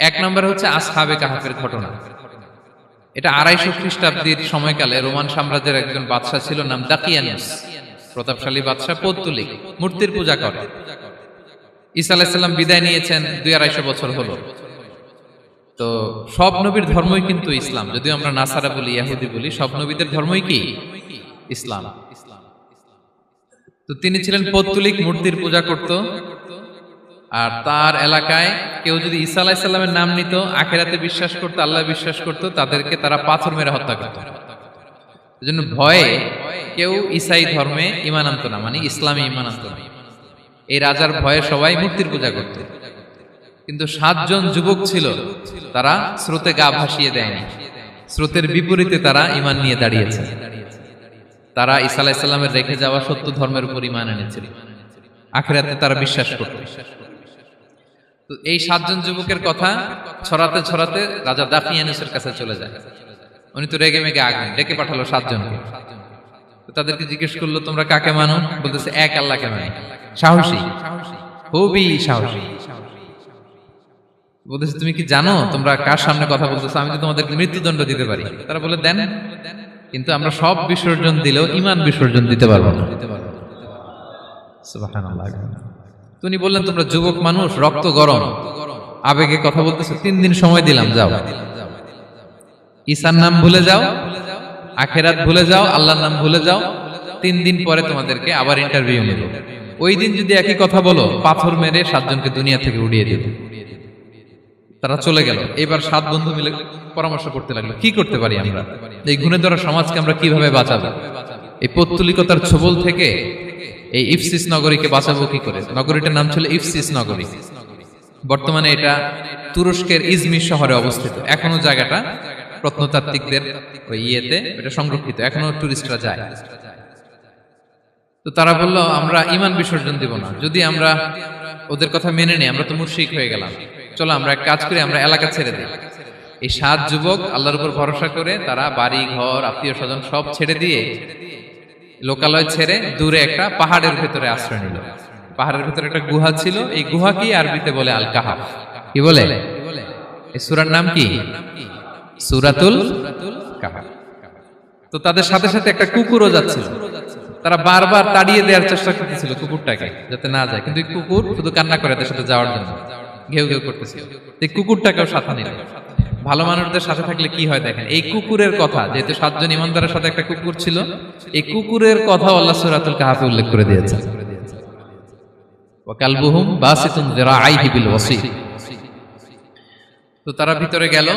এক নম্বরে হচ্ছে আসহাবে কাহাফের ঘটনা। এটা ২৫০ খ্রিস্টাব্দের সময়কালে রোমান সাম্রাজ্যের একজন বাদশা ছিল, নাম দাকিয়ানুস। প্রতাপশালী বাদশা, পৌত্তলিক, মূর্তির পূজা করে। ঈসা আলাইহিস সালাম বিদায় নিয়েছেন, ২৫০ বছর হলো। তো সব নবীর ধর্মই কিন্তু ইসলাম, যদিও আমরা নাসারা বলি, ইহুদি বলি, সব নবীদের ধর্মই কি ইসলাম। তো তিনি ছিলেন পৌত্তলিক, মূর্তির পূজা করত। আর তার এলাকায় কেউ যদি ঈসা আলাইহিস সালামের নাম নিত, আখিরাতে বিশ্বাস করত, আল্লাহ বিশ্বাস করত, তাদেরকে তারা পাথর মেরে হত্যা করত। এজন্য ভয়ে কেউ ঈসাই ধর্মে ঈমান আনত না, মানে ইসলামে ঈমান আনত না। এই রাজার ভয়ে সবাই মূর্তির পূজা করত। কিন্তু ৭ জন যুবক ছিল, তারা স্রোতে গা ভাসিয়ে দেয়নি। স্রোতের বিপরীতে তারা ঈমান নিয়ে দাঁড়িয়েছে। তারা ঈসা আলাইহিস সালামের রেখে যাওয়া সত্য ধর্মের উপর ঈমান এনেছিল, আখিরাতে তারা বিশ্বাস করত। তো এই ৭ জন যুবকের কথা ছড়াতে ছড়াতে রাজা দাকিয়ানুসের কাছে চলে যায়। উনি তো রেগে মেগে আগুন, ডেকে পাঠালো ৭ জনকে। তাদেরকে জিজ্ঞেস করলো, তোমরা কাকে মানো? বলতেছে, এক আল্লাহকে মানি। সাহসী, খুবই সাহসী। বলতেছে, তুমি কি জানো তোমরা কার সামনে কথা বলতেছো? আমি তো তোমাদেরকে মৃত্যুদণ্ড দিতে পারি। তারা বলে, দেন, কিন্তু আমরা সব বিসর্জন দিলেও ঈমান বিসর্জন দিতে পারবো না। সুবহানাল্লাহ। তিনি বললেন, তোমরা যুবক মানুষ, রক্ত গরম, আবেগে কথা বলতেছো, ৩ দিন সময় দিলাম, যাও, ঈসার নাম ভুলে যাও, আখিরাত ভুলে যাও, আল্লাহর নাম ভুলে যাও। ৩ দিন পরে তোমাদেরকে আবার ইন্টারভিউ নেব। ওই দিন যদি একই কথা বলো, পাথর মেরে ৭ জনকে দুনিয়া থেকে উড়িয়ে দেব। তারা চলে গেল। এবার ৭ বন্ধু মিলে পরামর্শ করতে লাগলো, কি করতে পারি আমরা, এই গুণে ধরা সমাজকে আমরা কিভাবে বাঁচাবো, এই পৌত্তলিকতার ছোবল থেকে এই ইফসিস নগরীকে বাঁচাবো কি করে। নগরীটার নাম ছিল ইফসিস নগরী। বর্তমানে এটা তুরস্কের ইজমির শহরে অবস্থিত। এখনো জায়গাটা প্রত্নতাত্ত্বিকদের ওই ইয়েতে এটা সংরক্ষিত, এখনো টুরিস্টরা যায়। তো তারা বলল, আমরা ঈমান বিসর্জন দিব না, যদি আমরা ওদের কথা মেনে নেই, আমরা তো মুশরিক হয়ে গেলাম। চলো আমরা এক কাজ করি, আমরা এলাকা ছেড়ে দিই। এই ৭ যুবক আল্লাহর উপর ভরসা করে তারা বাড়ি ঘর, আত্মীয় স্বজন সব ছেড়ে দিয়ে, লোকালয় ছেড়ে দূরে একটা পাহাড়ের ভেতরে আশ্রয় নিল। পাহাড়ের ভেতরে একটা গুহা ছিল। এই গুহা কি আরবিতে বলে আল কাহাফ। কি বলে? এই সূরার নাম কি? সূরাতুল কাহাফ। তো তাদের সাথে সাথে একটা কুকুরও যাচ্ছিল। তারা বারবার তাড়িয়ে দেওয়ার চেষ্টা করতেছিল কুকুরটাকে, যাতে না যায়, কিন্তু কুকুর শুধু কান্না করে তাদের সাথে যাওয়ার জন্য, ঘেউ ঘেউ করতেছিল। এই কুকুরটাকেও সাথে নিল। ভালো মানুষদের সাথে থাকলে কি হয় দেখেন, এই কুকুরের কথা, যেহেতু ৭ জন ইমানদারের সাথে একটা কুকুর ছিল, এই কুকুরের কথা আল্লাহ সূরাতুল কাহাফে উল্লেখ করে দিয়েছেন। ওয়া কালবুহুম বাসিতুন যিরাআইহি বিল ওয়াসি। তো তারা ভিতরে গেল,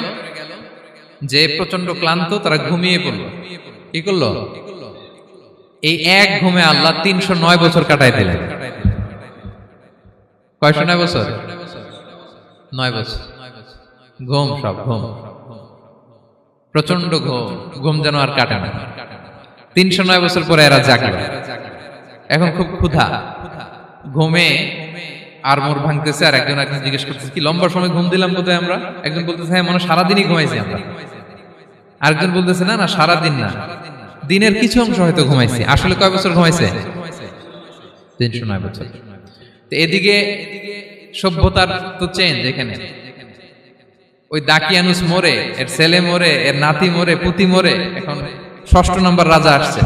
যে প্রচন্ড ক্লান্ত, তারা ঘুমিয়ে পড়ল। কি করলো? এই এক ঘুমে আল্লাহ ৩০৯ বছর কাটাই দিলেন। কয়শো ৯ বছর? ৯ বছর। ঘুম, সব ঘুম, প্রচন্ড ঘুম, ঘুম যেন আর কাটে না। ৩০৯ বছর পরে এরা জাগল। এখন খুব ক্ষুধা, ঘুমে আর মোর ভাঙতেছে। আর একজন জিজ্ঞেস করতেছে, কি লম্বা সময় ঘুম দিলাম কোথায় আমরা? একজন বলতেছে, হ্যাঁ, মনে সারাদিনই ঘুমাইছি আমরা। আরেকজন বলতেছে, না না, সারাদিন না, দিনের কিছু অংশ হয়তো ঘুমাইছি। আসলে কয় বছর ঘুমাইছে? ৩০৯ বছর। তো এদিকে সভ্যতার তো চেঞ্জ। এখানে ওই দাকিয়ানুস মরে, এর ছেলে মরে, এর নাতি মরে, পুতি মরে, এখন ৬ষ্ঠ নম্বর রাজা আসছে।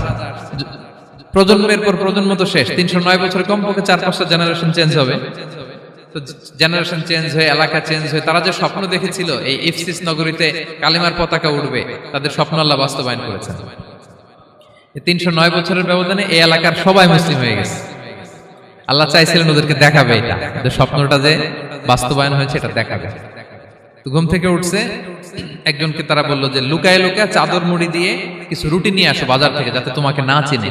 প্রজন্মের পর প্রজন্ম তো শেষ। ৩০৯ বছরে কমপক্ষে ৪-৫টা জেনারেশন চেঞ্জ হবে। তো জেনারেশন চেঞ্জ হয়ে, এলাকা চেঞ্জ হয়ে, তারা যে স্বপ্ন দেখেছিল এই ইফসিস নগরীতে কালিমার পতাকা উঠবে, তাদের স্বপ্ন আল্লাহ বাস্তবায়ন করেছেন। ৩০৯ বছরের ব্যবধানে এই এলাকার সবাই মুসলিম হয়ে গেছে। আল্লাহ চাইছিলেন ওদেরকে দেখাবে, এটা ওদের স্বপ্নটা যে বাস্তবায়ন হয়েছে এটা দেখাবে। তো ঘুম থেকে উঠছে, একজনকে তারা বললো যে লুকায় লুকায় চাদর মুড়ি দিয়ে কিছু রুটি নিয়ে আসো বাজার থেকে, যাতে তোমাকে না চিনে।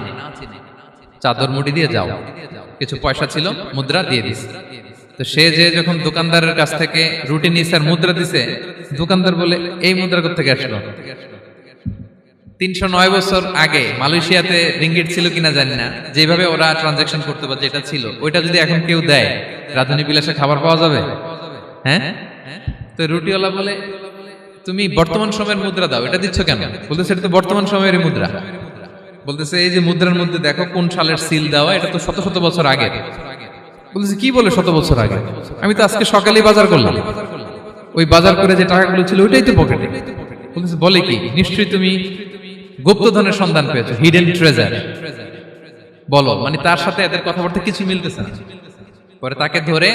চাদর মুড়ি দিয়ে যাও। কিছু পয়সা ছিল, মুদ্রা দিয়ে দিছে। তো সে যে যখন দোকানদারের কাছ থেকে রুটি নিয়েছে আর মুদ্রা দিছে, দোকানদার বলে, এই মুদ্রা কোথা থেকে আসলো? ৩০৯ বছর আগে মালয়েশিয়াতে রিঙ্গিট ছিল কিনা জানি না, যেভাবে ওরা ট্রানজাকশন করতে পারে, যেটা ছিল ওইটা যদি এখন কেউ দেয়, রাধুনী বিলাসে খাবার পাওয়া যাবে? হ্যাঁ। তো রুটিওয়ালা বলে, তুমি বর্তমান সময়ের মুদ্রা দাও, এটা দিচ্ছ কেন? বলতেছে, এটা তো বর্তমান সময়ের মুদ্রা। বলতেছে, এই যে মুদ্রার মধ্যে দেখো কোন সালের সিল দেওয়া, এটা তো শত শত বছর আগে। বলতেছে, কি বলে শত বছর আগে? আমি তো আজকে সকালেই বাজার করলাম। ওই বাজার করে যে টাকাগুলো ছিল ওইটাই তো পকেটে। বলতেছে বলে কি, নিশ্চয়ই তুমি গুপ্তধনের সন্ধান পেয়েছো, হিডেন ট্রেজার। বলো, মানে তার সাথে এদের কথাবার্তা কিছু মিলতেছে না। পরে তাকে ধরে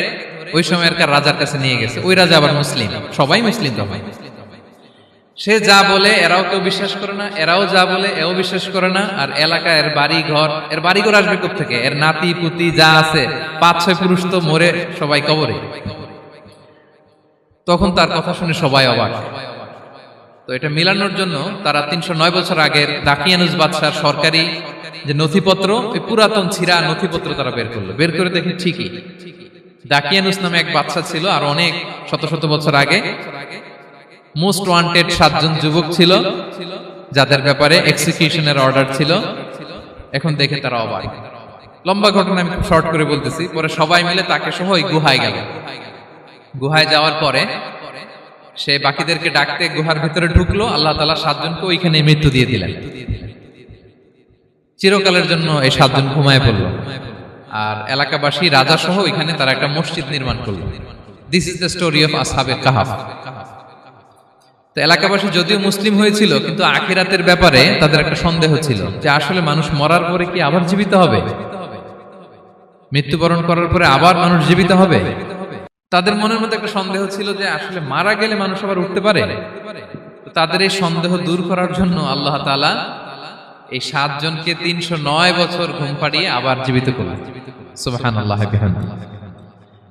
ওই সময়কার রাজার কাছে নিয়ে গেছে। ওই রাজা আবার মুসলিম, সবাই মুসলিম তখন। সে যা বলে এরাও কেউ বিশ্বাস করে না, এরাও যা বলে এও বিশ্বাস করে না। আর এলাকা এর বাড়িঘর আসবে কোত্থেকে? এর নাতি পুতি যা আছে 5-6 পুরুষ তো মরে সবাই কবরে। তখন তার কথা শুনে সবাই অবাক। তো এটা মিলানোর জন্য তারা 309 বছর আগের দাকিয়ানুস বাদশার সরকারি যে নথিপত্র, ওই পুরাতন ছিঁড়া নথিপত্র তারা বের করলো। বের করে দেখে ঠিকই দাকিয়ানুস নামে এক বাদশা ছিল, আর অনেক শত শত বছর আগে মোস্ট ওয়ান্টেড 7 জন যুবক ছিল, যাদের ব্যাপারে এক্সিকিউশনের অর্ডার ছিল। এখন দেখে তারা অবাক। লম্বা ঘটনা আমি খুব শর্ট করে বলতেছি। পরে সবাই মিলে তাকে সহ ওই গুহায় গেল। গুহায় যাওয়ার পরে সে বাকিদেরকে ডাকতে গুহার ভিতরে ঢুকলো। আল্লাহ তাআলা 7 জনকে ওইখানে মৃত্যু দিয়ে দিলেন। চিরকালের জন্য এই 7 জন ঘুমায় পড়লো। আর এলাকাবাসী রাজা সহ ওইখানে তারা একটা মসজিদ নির্মাণ করলো। This is the story of আসহাবে কাহাফ। তো এলাকাবাসী যদিও মুসলিম হয়েছিল, কিন্তু আখিরাতের ব্যাপারে তাদের একটা সন্দেহ ছিল যে আসলে মানুষ মরার পরে কি আবার জীবিত হবে? মৃত্যুবরণ করার পরে আবার মানুষ জীবিত হবে? তাদের মনের মধ্যে একটা সন্দেহ ছিল যে আসলে মারা গেলে মানুষ আবার উঠতে পারে। তাদের এই সন্দেহ দূর করার জন্য আল্লাহ তাআলা এই 7 জনকে 309 বছর ঘুম পাড়িয়ে আবার জীবিত করলেন। সুবহানাল্লাহ বিহামদিহি।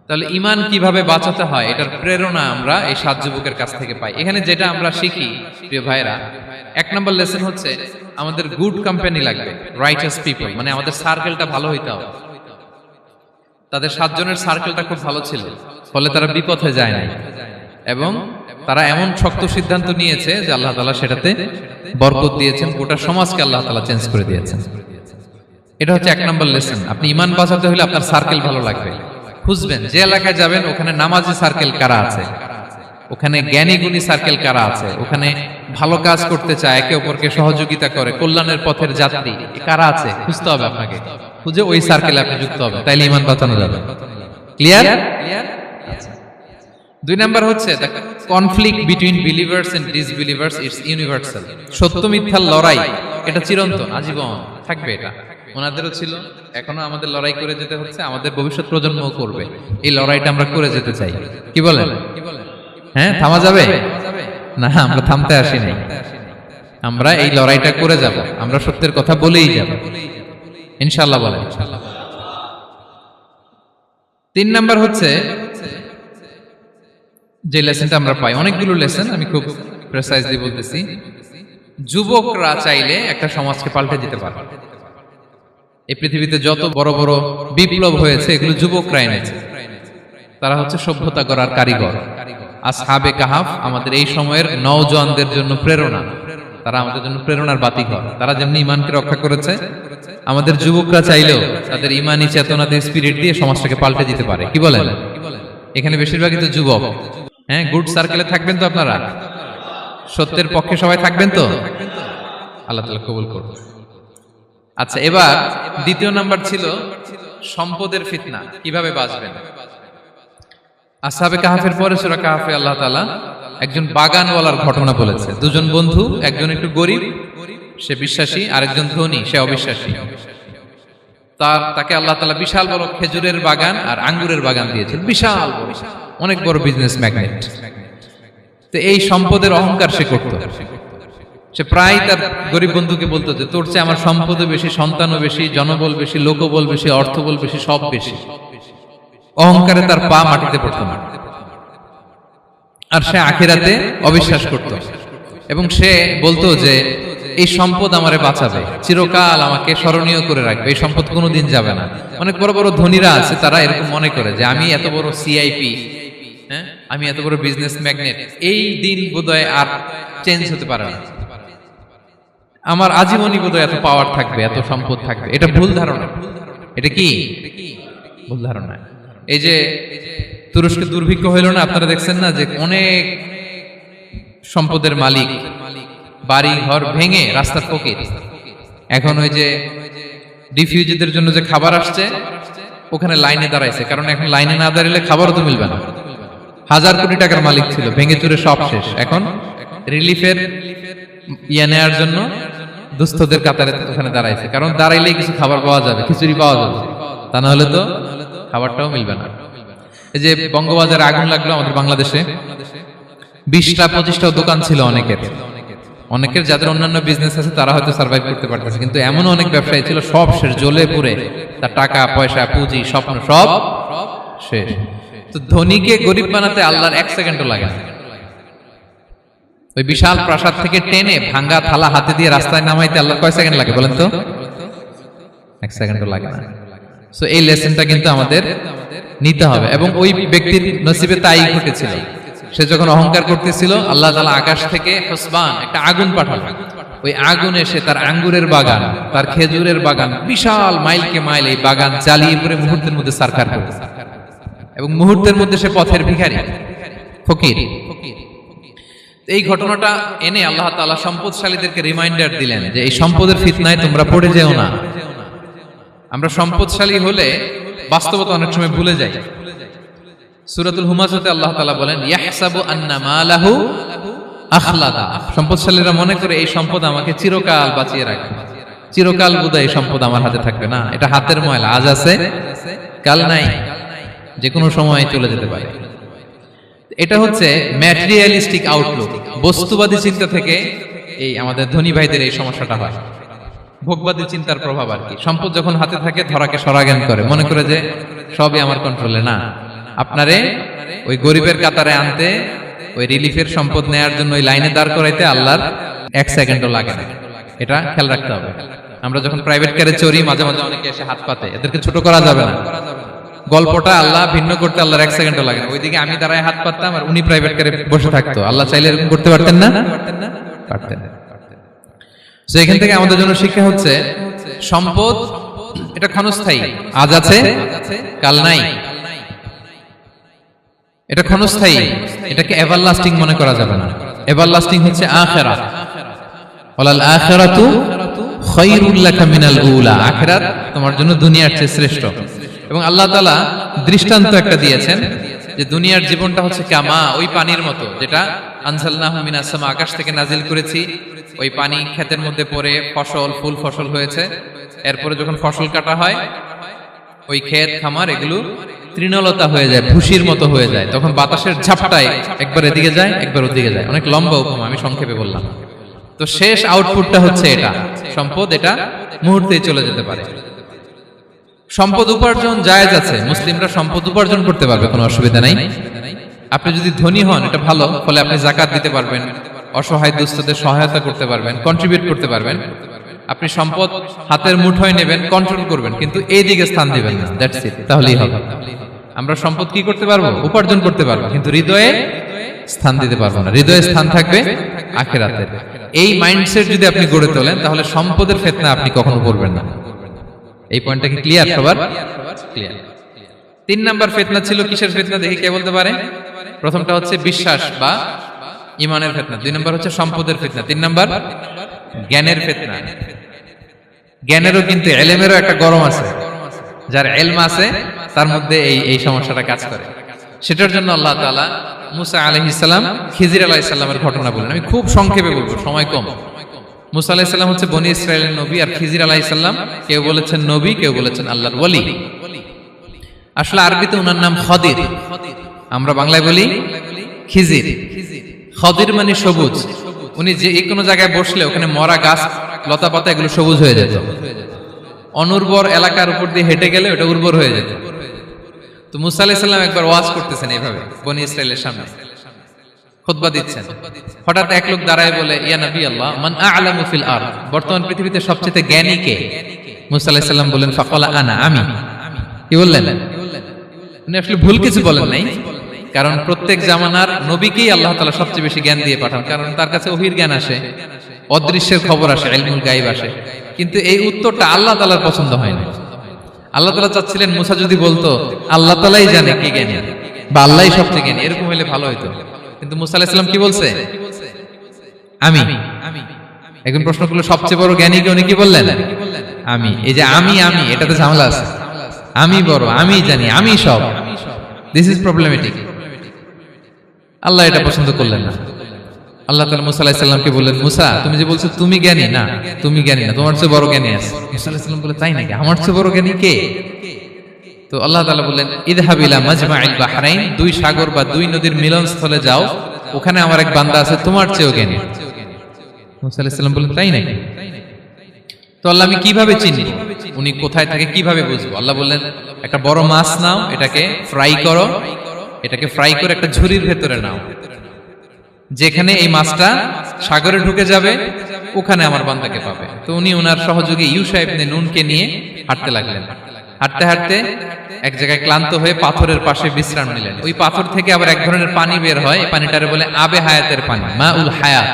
তাহলে ঈমান কিভাবে বাঁচাতে হয়, এটার প্রেরণা আমরা এই 7 যুবকের কাছ থেকে পাই। এখানে যেটা আমরা শিখি প্রিয় ভাইরা, 1 নম্বর লেসন হচ্ছে আমাদের গুড কোম্পানি লাগবে, রাইটাস পিপল, মানে আমাদের সার্কেলটা ভালো হইতে হবে। তাদের 7 জনের সার্কেলটা খুব ভালো ছিল, ফলে তারা বিপথে যায় নাই এবং তারা এমন শক্ত সিদ্ধান্ত নিয়েছে যে আল্লাহ তাআলা সেটাতে বরকত দিয়েছেন, গোটা সমাজকে আল্লাহ তাআলা চেঞ্জ করে দিয়েছেন। এটা হচ্ছে 1 নম্বর লেসন। আপনি ঈমান বাঁচাতে হলে আপনার সার্কেল ভালো লাগবে। খুঁজবেন যে এলাকায় যাবেন ওখানে নামাজি সার্কেল কারা আছে, ওখানে জ্ঞানী গুণী সার্কেল কারা আছে, ওখানে ভালো কাজ করতে চায়, একে অপরকে সহযোগিতা করে, কল্যাণের পথের যাত্রী কারা আছে খুঁজতে হবে আপনাকে। খুঁজে ওই সার্কেলে আপনি যুক্ত হবেন, তাইলে ঈমান বাঁচানো যাবে। ক্লিয়ার? 2 নাম্বার হচ্ছে conflict between believers and disbelievers it's universal. সত্য মিথ্যার লড়াই এটা চিরন্তন, আজীবন থাকবে। এটা ওনাদেরও ছিল, এখনো আমাদের লড়াই করে যেতে হচ্ছে, আমাদের ভবিষ্যৎ প্রজন্মও করবে। এই লড়াইটা আমরা করে যেতে চাই। কি বলেন? হ্যাঁ, থামা যাবে না? আমরা থামতে আসি নাই, আমরা এই লড়াইটা করে যাব। আমরা সত্যের কথা বলেই যাব ইনশাআল্লাহ। বলেন। 3 নাম্বার হচ্ছে যে লেসনটা আমরা পাই, অনেকগুলো লেসন, আমি খুব প্রেসাইজলি বলতেছি। যুবকরা চাইলে একটা সমাজকে পাল্টে দিতে পারে। এই পৃথিবীতে যত বড় বড় বিপ্লব হয়েছে এগুলো যুবকরা এনেছে। তারা হচ্ছে সভ্যতা গড়ার কারিগর। আসহাবে কাহাফ আমাদের এই সময়ের নওজওয়ানদের জন্য প্রেরণা। তারা আমাদের জন্য প্রেরণার বাতিঘর। তারা যেমনি ঈমানকে রক্ষা করেছে, আমাদের যুবকরা চাইলেও তাদের ঈমানি চেতনাতে স্পিরিট দিয়ে সমাজটাকে পাল্টে দিতে পারে। কি বলেন? এখানে বেশিরভাগই তো যুবক। হ্যাঁ, গুড সার্কেলে থাকবেন তো আপনারা? সত্যের পক্ষে সবাই থাকবেন তো? আল্লাহ তাআলা কবুল করুন। আচ্ছা, এবার 2 নাম্বার ছিল সম্পদের ফিতনা, কিভাবে বাঁচবেন। আসহাবে কাহাফের পরে সূরা কাহাফে আল্লাহ তাআলা একজন বাগানওয়ালার ঘটনা বলেছে। 2 জন বন্ধু, একজন একটু গরিব, সে বিশ্বাসী, আরেকজন ধনী, সে অবিশ্বাসী। তাকে আল্লাহ তাআলা বিশাল বড় খেজুরের বাগান আর আঙ্গুরের বাগান দিয়েছেন, বিশাল বড়, অনেক বড় বিজনেস ম্যাগনেট। তো এই সম্পদের অহংকার সে করত। সে প্রায় তার গরিব বন্ধুকে বলতো যে তোর চেয়ে আমার সম্পদও বেশি, সন্তানও বেশি, জনবল বেশি, লোকবল বেশি, অর্থবল বেশি, সব বেশি। অহংকারে তার পা মাটিতে পড়তো না। আর সে আখিরাতে অবিশ্বাস করত এবং সে বলতো যে এই সম্পদ আমারে বাঁচাবে, চিরকাল আমাকে স্মরণীয় করে রাখবে, এই সম্পদ কোনোদিন যাবে না। অনেক বড় বড় ধনীরা আছে, তারা এরকম মনে করে যে আমি এত বড় সিআইপি, হ্যাঁ, আমি এত বড় বিজনেস ম্যাগনেট, এই দিন বোধহয় আর চেঞ্জ হতে পারে না, আমার আজীবনই বোধহয় এত পাওয়ার থাকবে, এত সম্পদ থাকবে। এটা ভুল ধারণা। এটা কি ভুল ধারণা? এই যে তুরস্কে দুর্ভিক্ষ হইল না, আপনারা দেখছেন না যে অনেক সম্পদের মালিক বাড়ি ঘর ভেঙে রাস্তার ফকির। এখন ওই যে রিফিউজিদের জন্য যে খাবার আসছে ওখানে লাইনে দাঁড়াইছে, কারণ এখন লাইনে না দাঁড়ালে খাবারও তো মিলবে না। 1000 কোটি টাকার মালিক ছিল, ভেঙে চুরে সব শেষ। এখন রিলিফের নেয়ার জন্য দুস্থদের কাতারে ওখানে দাঁড়াইছে, কারণ দাঁড়াইলেই কিছু খাবার পাওয়া যাবে, খিচুড়ি পাওয়া যাবে, তা না হলে তো খাবারটাও মিলবে না। এই যে বঙ্গবাজারে আগুন লাগলো আমাদের বাংলাদেশে, 20টা-25টা দোকান ছিল অনেকের যাদের অন্যান্য বিজনেস আছে তারা হয়তো সার্ভাইভ করতে পারতেছে, কিন্তু এমন অনেক ব্যবসায়ী ছিল সব শেষ, জ্বলে পুড়ে তার টাকা পয়সা পুঁজি স্বপ্ন সব শেষ। তো ধনীকে গরিব বানাতে আল্লাহর 1 সেকেন্ডও লাগে না। ওই বিশাল প্রাসাদ থেকে টেনে ভাঙ্গা থালা হাতে দিয়ে রাস্তায় নামাইতে আল্লাহর কয় সেকেন্ড লাগে বলেন তো? 1 সেকেন্ডও লাগে না। সো এই লেসনটা কিন্তু আমাদের নিতে হবে। এবং ওই ব্যক্তির নসিবে তাই ঘটেছিল, সে যখন অহংকার করতেছিল আল্লাহ তাআলা আকাশ থেকে হুসবান একটা আগুন পাঠালো, ওই আগুন এসে তার আঙ্গুরের বাগান, তার খেজুরের বাগান, বিশাল মাইলকে মাইল এই বাগান জ্বালিয়ে পুরো মুহূর্তের মধ্যে সারখার করে, এবং মুহূর্তের মধ্যে সে পথের ভিখারি, ফকির। এই ঘটনাটা এনে আল্লাহ তাআলা সম্পদশালীদেরকে রিমাইন্ডার দিলেন যে এই সম্পদের ফিতনায় তোমরা পড়ে যেও না। আমরা সম্পদশালী হলে বাস্তবতা অনেক সময় ভুলে যাই। সূরাতুল হুমাজাতে আল্লাহ তাআলা বলেন ইয়াহসাবু আন্না মালাহু আখলাদা, সম্পদশালীরা মনে করে এই সম্পদ আমাকে চিরকাল বাঁচিয়ে রাখবে, চিরকাল বোধহয় এই সম্পদ আমার হাতে থাকবে। না, এটা হাতের ময়লা, আজ আছে কাল নাই, যে কোনো সময় চলে যেতে পারে। এটা হচ্ছে ম্যাটেরিয়ালিস্টিক আউটলুক, বস্তুবাদী চিন্তা থেকে এই আমাদের ধনী ভাইদের এই সমস্যাটা হয়, ভোগবাদী চিন্তার প্রভাব আর কি। সম্পদ যখন হাতে থাকে ধরাকে সরাজ্ঞান করে, মনে করে যে সবই আমার কন্ট্রোলে। না, আপনারে ওই গরিবের কাতারে আনতে, ওই রিলিফের সম্পদ নেয়ার জন্য ওই লাইনে দাঁড় করাইতে আল্লাহর 1 সেকেন্ডও লাগে না, এটা খেয়াল রাখতে হবে। আমরা যখন প্রাইভেট কারে চড়ি মাঝে মাঝে অনেকে এসে হাত পাতে, এদেরকে ছোট করা যাবে না। গল্পটা আল্লাহ ভিন্ন করতে আল্লাহর 1 সেকেন্ডও লাগে না। ওইদিকে আমি দাঁড়ায় হাত পাততাম আর উনি প্রাইভেট কারে বসে থাকতো, আল্লাহ চাইলে এরকম করতে পারতেন না? পারতেন। তো এখান থেকে আমাদের জন্য শিক্ষা হচ্ছে সম্পদ এটা ক্ষণস্থায়ী, আজ আছে কাল নাই, এটা ক্ষণস্থায়ী, এটাকে এভারলাস্টিং মনে করা যাবে না। এভারলাস্টিং হচ্ছে আখিরাত, ওয়ালাল আখিরাতু খায়রুল লাকা মিনাল উলা, আখিরাত তোমার জন্য দুনিয়ার চেয়ে শ্রেষ্ঠ। এবং আল্লাহ তাআলা দৃষ্টান্ত একটা দিয়েছেন যে দুনিয়ার জীবনটা হচ্ছে কামা, ওই পানির মতো যেটা আনজালনাহু মিনাস সামা, আকাশ থেকে নাজিল করেছি। ওই পানি ক্ষেতের মধ্যে পড়ে ফসল, ফুল ফসল হয়েছে, এরপরে যখন ফসল কাটা হয় ওই ক্ষেত খামার এগুলো তৃণলতা হয়ে যায়, ভুসির মতো হয়ে যায়, তখন বাতাসের ঝাপটায় একবার এদিকে যায় একবার ওদিকে যায়। অনেক লম্বা উপমা, আমি সংক্ষেপে বললাম। তো শেষ আউটপুটটা হচ্ছে এটা, সম্পদ এটা মুহূর্তেই চলে যেতে পারে। সম্পদ উপার্জন জায়েজ আছে, মুসলিমরা সম্পদ উপার্জন করতে পারবে, কোনো অসুবিধা নাই। আপনি যদি ধনী হন এটা ভালো, ফলে আপনি যাকাত দিতে পারবেন, অসহায় দুস্থদের সহায়তা করতে পারবেন, কন্ট্রিবিউট করতে পারবেন। আপনি সম্পদ হাতের মুঠোয় নেবেন, কন্ট্রোল করবেন, কিন্তু এই দিকে স্থান দিবেন না, দ্যাটস ইট, তাহলেই হবে। আমরা সম্পদ কি করতে পারবো? উপার্জন করতে পারবো, কিন্তু হৃদয়ে স্থান দিতে পারবো না। হৃদয়ে স্থান থাকবে আখিরাতের। এই মাইন্ডসেট যদি আপনি গড়ে তোলেন তাহলে সম্পদের ফিতনা আপনি কখনো পড়বেন না। এই পয়েন্টটা কি ক্লিয়ার সবার? ক্লিয়ার। 3 নাম্বার ফিতনা ছিল কিসের ফিতনা দেখি কে বলতে পারে? প্রথমটা হচ্ছে বিশ্বাস বা ঈমানের ফিতনা, 2 নাম্বার হচ্ছে সম্পদের ফিতনা, 3 নাম্বার জ্ঞানের ফিতনা। জ্ঞানেরও কিন্তু ইলমেরও একটা গরম আছে, যার ইলম আছে তার মধ্যে এই সমস্যাটা কাজ করে। সেটার জন্য আল্লাহ তাআলা মুসা আলাইহিস সালাম, খিজির আলাইহিস সালামের ঘটনা বলেন। আমি খুব সংক্ষেপে বলবো, সময় কম। মুসা আলাইহিস সালাম হচ্ছে বনি ইসরাইলের নবী, আর খিজির আলাইহিস সালাম কেউ বলেছেন নবী, কেউ বলেছেন আল্লাহর ওলি। আসলে আরবিতে ওনার নাম খদির, আমরা বাংলায় বলি খিজির। খদির মানে সবুজ। উনি যে কোনো জায়গায় বসলে ওখানে মরা গাছ লতা পাতা এগুলো সবুজ হয়ে যেত, অনুর্বর এলাকার উপর দিয়ে হেঁটে গেলে ওটা উর্বর হয়ে যেত। তো মুসা আলাইহিস সালাম একবার ওয়াজ করতেছেন এইভাবে বনি ইসরাইলের সামনে, খুতবা দিচ্ছেন। হঠাৎ এক লোক দাঁড়ায় বলে, ইয়া নবী আল্লাহ, মান আ'লামু ফিল আরদ, বর্তমান পৃথিবীতে সবচেয়ে জ্ঞানী কে? মুসা আলাইহিস সালাম বলেন, ফাকালা আনা, আমি। কি বললেন? উনি আসলে ভুল কিছু বলেন নাই, কারণ প্রত্যেক জামানার নবীকেই আল্লাহ তাআলা সবচেয়ে বেশি জ্ঞান দিয়ে পাঠান, কারণ তার কাছে ওহীর জ্ঞান আসে, অদৃশ্যের খবর আসে, ইলমুল গায়ব আসে। কিন্তু এই উত্তরটা আল্লাহ তাআলার পছন্দ হয় না। আল্লাহ তাআলা চাচ্ছিলেন মুসা যদি বলতো আল্লাহ তাআলাই জানে কে জ্ঞানী বা আল্লাহই সবচেয়ে জ্ঞানী, এরকম হলে ভালো হতো। কিন্তু মুসা আলাইহিস সালাম কি বলছে? আমি। এখন প্রশ্ন করলো সবচেয়ে বড় জ্ঞানী কে? উনি কি বললেন? আমি। এই যে আমি এটাতে ঝামেলা আছে। আমি বড়, আমি জানি, আমি সব, দিস ইজ প্রবলেমেটিক। আল্লাহ এটা পছন্দ করলেন না। আল্লাহ তাআলা মুসা আলাইহিস সালামকে বললেন, মুসা তুমি যে বলছো তুমি জ্ঞানী না, তুমি জ্ঞানী না, তোমার চেয়ে বড় জ্ঞানী আছে। মুসা আলাইহিস সালাম বলে, তাই নাকি? আমার চেয়ে বড় জ্ঞানী কে? তো আল্লাহ তাআলা বললেন, ইযহাব ইলা মাজমাইল বাহরাইন, দুই সাগর বা দুই নদীর মিলনস্থলে যাও, ওখানে আমার এক বান্দা আছে তোমার চেয়েও জ্ঞানী। মুসা আলাইহিস সালাম বললেন, তাই নাকি? তো আল্লাহ, আমি কিভাবে চিনব উনি কোথায় থাকে, কিভাবে বুঝবো? আল্লাহ বললেন, একটা বড় মাছ নাও, এটাকে ফ্রাই করো, এটাকে ফ্রাই করে একটা ঝুড়ির ভেতরে নাও, যেখানে এই মাছটা সাগরে ঢুকে যাবে ওখানে আমার বান্দাকে পাবে। তো উনি ওনার সহযোগী ইউশা ইবনে নুনকে নিয়ে হাঁটতে লাগলেন। হাঁটতে হাঁটতে এক জায়গায় ক্লান্ত হয়ে পাথরের পাশে বিশ্রাম নিলেন। ওই পাথর থেকে আবার এক ধরনের পানি বের হয়, এই পানিটারে বলে আবে হায়াতের পানি, মাউল হায়াত,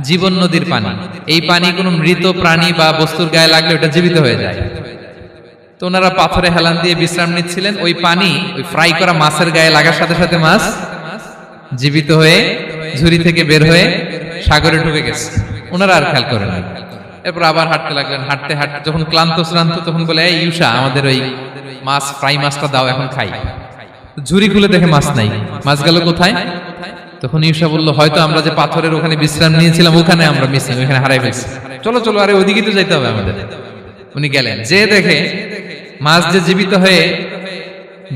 জীবন নদীর পানি। এই পানি কোনো মৃত প্রাণী বা বস্তুর গায়ে লাগলে ওটা জীবিত হয়ে যায়। তো ওনারা পাথরে হেলান দিয়ে বিশ্রাম নিচ্ছিলেন, ওই পানি ওই ফ্রাই করা মাছের গায়ে লাগার সাথে সাথে মাছ জীবিত হয়ে ঝুড়ি থেকে বের হয়ে সাগরে ঢুকে গেছে। ওনারা আর খেয়াল করেন না। এরপর আবার হাঁটতে লাগলেন। হাঁটতে হাঁটতে যখন ক্লান্ত শ্রান্ত, তখন বলে, এই ইউশা, আমাদের ওই মাছ ফ্রাই মাছটা দাও, এখন খাই। ঝুড়ি খুলে দেখে মাছ নাই। মাছ গেল কোথায়? তখন ইউশা বলল, হয়তো আমরা যে পাথরের ওখানে বিশ্রাম নিয়েছিলাম ওখানে আমরা মিসিং, ওখানে হারাই ফেলছি। চলো চলো, আরে ওইদিকে তো যাইতে হবে আমাদের। উনি গেলেন, যে দেখে মাছ যে জীবিত হয়ে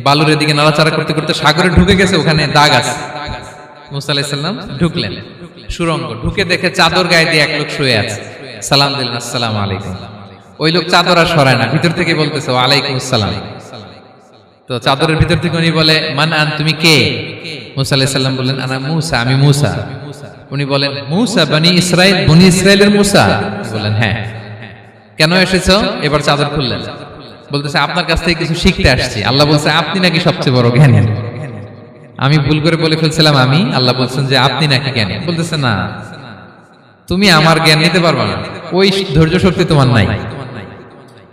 বালুর দিকে নাড়াচাড়া করতে করতে সাগরে ঢুকে গেছে, ওখানে দাগ আছে। মুসা আলাইহিস সালাম ঢুকলেন সুরঙ্গ, ঢুকে দেখে চাদর গায়ে দিয়ে এক লোক শুয়ে আছে। সালাম দিলেন, আসসালামু আলাইকুম। ওই লোক চাদর আর সরায় না, ভিতর থেকে বলতেছে, ওয়ালাইকুম আসসালাম। তো চাদরের ভিতর থেকে উনি বলে, মান আন, তুমি কে? মুসা আলাইহিস সালাম বললেন, আনা মুসা, আমি মুসা। উনি বলেন, মুসা বনি ইসরাইল, বনি ইসরাইলের মুসা? বলেন, হ্যাঁ। কেন এসেছো? এবার চাদর খুললেন। বলতেছে, আপনার কাছ থেকে কিছু শিখতে আসছি। আল্লাহ বলছে, আপনি নাকি সবচেয়ে বড় জ্ঞানী। আমি ভুল করে বলে ফেলছিলাম আমি। আল্লাহ বলছেন যে আপনি নাকি জ্ঞানী। বলতেছে, না, তুমি আমার জ্ঞান নিতে পারবে না, ওই ধৈর্য শক্তি তোমার নাই।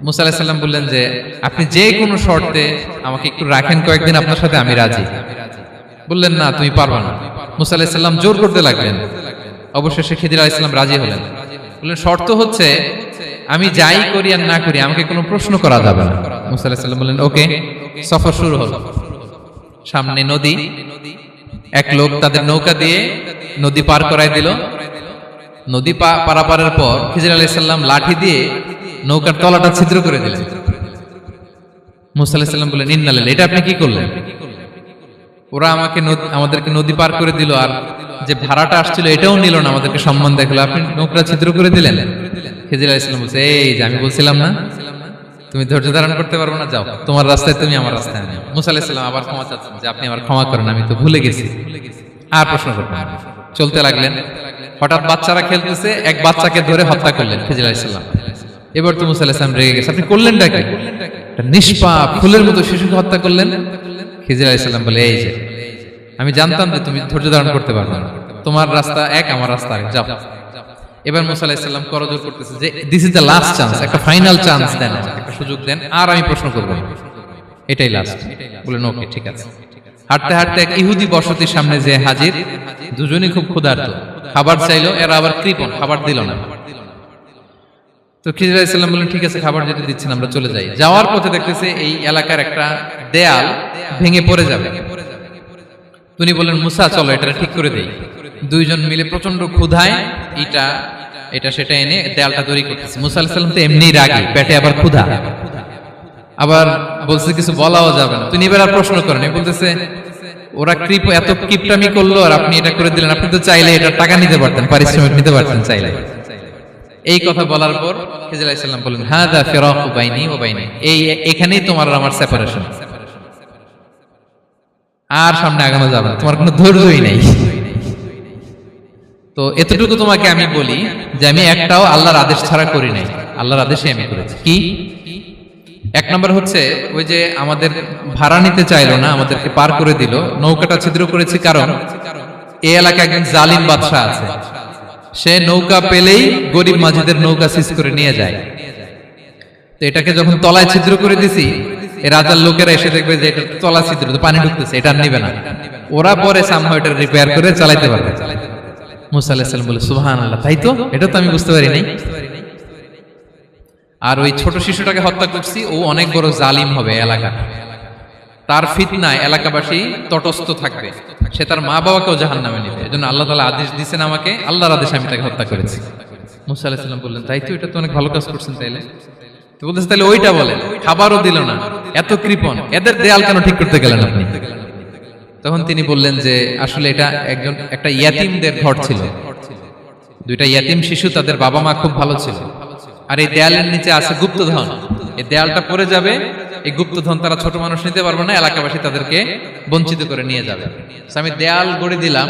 মুসা আলাইহিস সালাম বললেন যে, আপনি যে কোনো শর্তে আমাকে একটু রাখেন কয়েকদিন, আপনার সাথে আমি রাজি। বললেন, না, তুমি পারবে না। মুসা আলাইহিস সালাম জোর করতে লাগলেন। অবশেষে খিদির আলাইহিস সালাম রাজি হলেন। বললেন, শর্ত হচ্ছে আমি যাই করি আর না করি আমাকে কোনো প্রশ্ন করা যাবে না। মুসা আলাইহিস সালাম বললেন, ওকে। সফর শুরু হলো। সামনে নদী, এক লোক তাদের নৌকা দিয়ে নদী পার করাই দিল। নদী পারাপারের পর খিজির আলাইহিস সালাম লাঠি দিয়ে নৌকার তলাটা ছিদ্র করে দিলেন। মুসা আলাইহিস সালাম বললেন, ইন্না লিল্লাহি, এটা আপনি কি করলেন? ওরা আমাদেরকে নদী পার করে দিল, আর যে ভাড়াটা আসছিল এটাও নিল না, আমাদেরকে সম্মান দেখালো, আপনি নৌকা ছিদ্র করে দিলেন। খিজির আলাইহিস সালাম বলছে, এই যে আমি বলছিলাম না তুমি ধৈর্য ধারণ করতে পারবে না, যাও, তোমার রাস্তায় তুমি, আমার রাস্তায় নেই। মুসা আলাইহিস সালাম আবার ক্ষমা চাচ্ছেন যে, আপনি আমার ক্ষমা করেন, আমি তো ভুলে গেছি, আর প্রশ্ন করবেন না। চলতে লাগলেন। হঠাৎ বাচ্চারা খেলতেছে, এক বাচ্চাকে ধরে হত্যা করলেন খিজির আলাইহিস সালাম। এবার তো মুসা আলাইহিস সালাম রেগে গেছে, আপনি করলেনটা কি? একটা নিষ্পাপ ফুলের মতো শিশুকে হত্যা করলেন। খিজির আলাইহিস সালাম বলে, এই যে আমি জানতাম যে তুমি ধৈর্য ধারণ করতে পারবে না, তোমার রাস্তা এক, আমার রাস্তা এক, যাও। এবার মুসা আলাইহিস সালাম করজোর করতেছে যে, this is the last chance, একটা ফাইনাল চান্স দেন, একটা সুযোগ দেন, আর আমি প্রশ্ন করব না, এটাই লাস্ট। বলেন, ওকে, ঠিক আছে। হাঁটতে হাঁটতে এক ইহুদি বসতির সামনে যে হাজির, দুজনই খুব ক্ষুধার্ত, খাবার চাইলো, এরা আবার কৃপণ, খাবার দিল না। তো খিজির আলাইহিস সালাম বললেন, ঠিক আছে, খাবার যেটা দিচ্ছেন আমরা চলে যাই। যাওয়ার পথে দেখতেছে এই এলাকার একটা দেয়াল ভেঙে পড়ে যাবে। তিনি বললেন, মুসা চলো এটা ঠিক করে দেই। দুইজন মিলে প্রচন্ড ক্ষুধায় এটা সেটা এনে দেয়ালটা তৈরি করতেছে। মুসা আলাইহিস সালাম তো এমনি রাগী, পেটে আবার ক্ষুধা, আবার বলছে কিছু বলাও যাবে না। তিনি এবার আর প্রশ্ন করেন, বলতেছে, ওরা এত কিপটামি করলো আর আপনি এটা করে দিলেন, আপনি তো চাইলে এটা টাকা নিতে পারতেন, পারিশ্রমিক নিতে পারতেন চাইলে। এই কথা বলার পর খিজির আলাইহিস সালাম বললেন, হাযা ফিরাকু বাইনি ওয়া বাইনি, এখানেই তোমার আর আমার সেপারেশন, আর সামনে আগানো যাবে না, তোমার কোনো ধৈর্যই নাই। তো এতটুকু তোমাকে আমি বলি যে আমি একটাও আল্লাহর আদেশ ছাড়া করি নাই, আল্লাহর আদেশে আমি করেছি। কি? এক নম্বর হচ্ছে, ওই যে আমাদের ভাড়া নিতে চাইলো না, আমাদেরকে পার করে দিল, নৌকাটা ছিদ্র করেছি কারণ এই এলাকায় একজন জালিম বাদশা আছে, সে নৌকা পেলেই গরিব মাঝিদের নৌকা সিজ করে নিয়ে যায়। তো এটাকে যখন তলায় ছিদ্র করে দিছি, এই রাজার লোকেরা এসে দেখবে যে এটা তলা ছিদ্র, পানি ঢুকতেছে, এটা নিবে না, ওরা পরে সামহাও এটা রিপেয়ার করে চালাইতে পারবে। মুসা আলাইহিস সালাম বলে, সুবহানাল্লাহ, তাই তো, এটা তো আমি বুঝতে পারি নাই। আর ওই ছোট শিশুটাকে হত্যা করছি, ও অনেক বড় জালিম হবে এলাকা, তার ফিতনায় এলাকাবাসী তটস্থ থাকবে, সে তার মা বাবাকেও জাহান্নামে নেবে। এজন্য আল্লাহ তাআলা আদেশ দিয়েছেন আমাকে, আল্লাহর আদেশে আমি তাকে হত্যা করেছি। মুসা আলাইহিস সালাম বললেন, তাই তো, এটা তো অনেক ভালো কাজ করছেন। তাইলে তো বলতেছে, তাহলে ওইটা বলেন। খাবারও দিল না, এত কৃপণ, এদের দেয়াল কেন ঠিক করতে গেলেন আপনি? তখন তিনি বললেন যে আসলে এটা একটা ইয়াতিমদের ঘর ছিল, দুইটা ইয়াতিম শিশু, তাদের বাবা মা খুব ভালো ছিল, আর এই দেয়ালের নিচে আছে গুপ্তধন। এই দেয়ালটা পড়ে যাবে, এই গুপ্তধন তারা ছোট মানুষ নিতে পারবে না, এলাকাবাসী তাদেরকে বঞ্চিত করে নিয়ে যাবে। আমি দেয়াল গড়ে দিলাম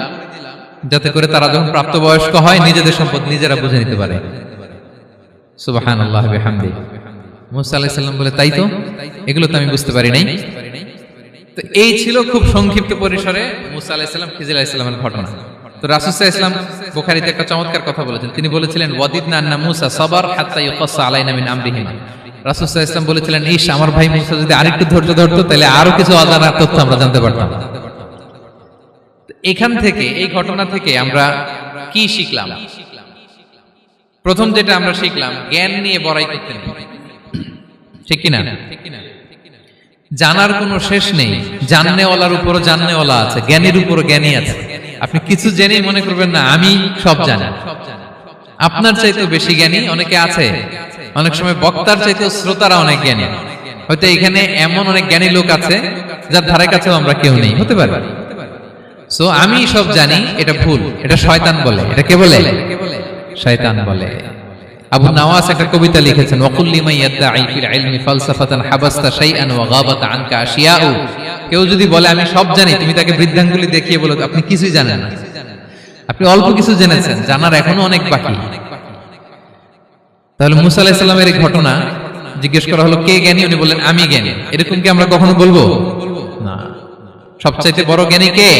যাতে করে তারা যখন প্রাপ্তবয়স্ক হয় নিজেদের সম্পদ নিজেরা বুঝে নিতে পারে। সুবহানাল্লাহ বিহামদিহি। মুসা আলাইহিস সালাম বলে, তাই তো, এগুলো তো আমি বুঝতে পারি নাই। তো এই ছিল খুব সংক্ষিপ্ত পরিসরে মুসা আলাইহিস সালাম খিজির আলাইহিস সালামের ঘটনা। তো রাসূল সাল্লাল্লাহু আলাইহি ওয়াসাল্লাম বুখারীতে একটা চমৎকার কথা বলেছেন। তিনি বলেছিলেন, ওয়াদিদনা আন্না মুসা সাবার হাত্তা ইউকাসসা আলাইনা মিন আমরিহিম। রাসূল সাল্লাল্লাহু আলাইহি ওয়াসাল্লাম বলেছিলেন, ইস, আমার ভাই মুসা যদি আরেকটু ধৈর্য ধরতো তাহলে আরো কিছু অজানা তথ্য আমরা জানতে পারতাম। এখান থেকে, এই ঘটনা থেকে আমরা কি শিখলাম? প্রথম যেটা আমরা শিখলাম, জ্ঞান নিয়ে বড়াই করতে নেই, ঠিক কিনা? জানার কোনো শেষ নেই, জাননেওয়ালার উপরও জাননেওয়ালা আছে, জ্ঞানীর উপরও জ্ঞানী আছে। আপনি কিছু জেনেই মনে করবেন না আমি সব জানি। আপনার চাইতেও বেশি জ্ঞানী অনেকে আছে। অনেক সময় বক্তার চাইতেও শ্রোতারা অনেক জ্ঞানী। হয়তো এখানে এমন অনেক জ্ঞানী লোক আছে যার ধারে কাছেও আমরা কেউ নেই, হতে পারে। সো আমি সব জানি, এটা ভুল, এটা শয়তান বলে। এটা কে বলে? শয়তান বলে। আবু নাওয়াস একটা কবিতা লিখেছেন, ওয়াকুল লিমান ইয়াদঈ ফিল ইলমি ফালসাফাতান হাবাসতা শাইআন ওয়া গাবাত আনকা আশিয়াউ। কেউ যদি বলে আমি সব জানি, তুমি তাকে বৃদ্ধাঙ্গুলি দেখিয়ে বলো আপনি কিছুই জানেন না। আপনি অল্প কিছু জেনেছেন, জানার এখনো অনেক বাকি। তাহলে মুসা আলাইহিস সালামের এই ঘটনা জিজ্ঞেস করা হলো, কে জ্ঞানী? উনি বললেন, আমি জ্ঞানী। এরকম কি আমরা কখনো বলবো? না। সবচাইতে বড় জ্ঞানী কে?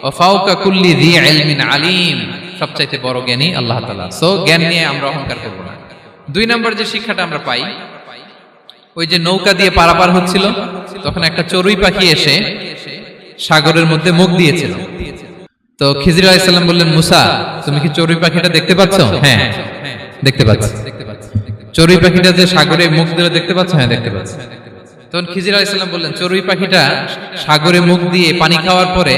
ওয়া ফাওকা কুল্লি যী ইলমিন আলিম। সবচাইতে বড় জ্ঞানী আল্লাহ তাআলা। সো জ্ঞান নিয়ে আমরা অহংকার করব না। দুই নাম্বার যে শিক্ষাটা আমরা পাই, ওই যে নৌকা দিয়ে পারাপার হচ্ছিল, তখন একটা চড়ুই পাখি এসে সাগরের মধ্যে মুখ দিয়েছিল। তো খিজির আলাইহিস সালাম বললেন, মুসা, তুমি কি চড়ুই পাখিটা দেখতে পাচ্ছ? হ্যাঁ, দেখতে পাচ্ছি। চড়ুই পাখিটা যে সাগরে মুখ দিলে দেখতে পাচ্ছ? হ্যাঁ, দেখতে পাচ্ছি। তখন খিজির আলাইহিস সালাম বললেন, চড়ুই পাখিটা সাগরে মুখ দিয়ে পানি খাওয়ার পরে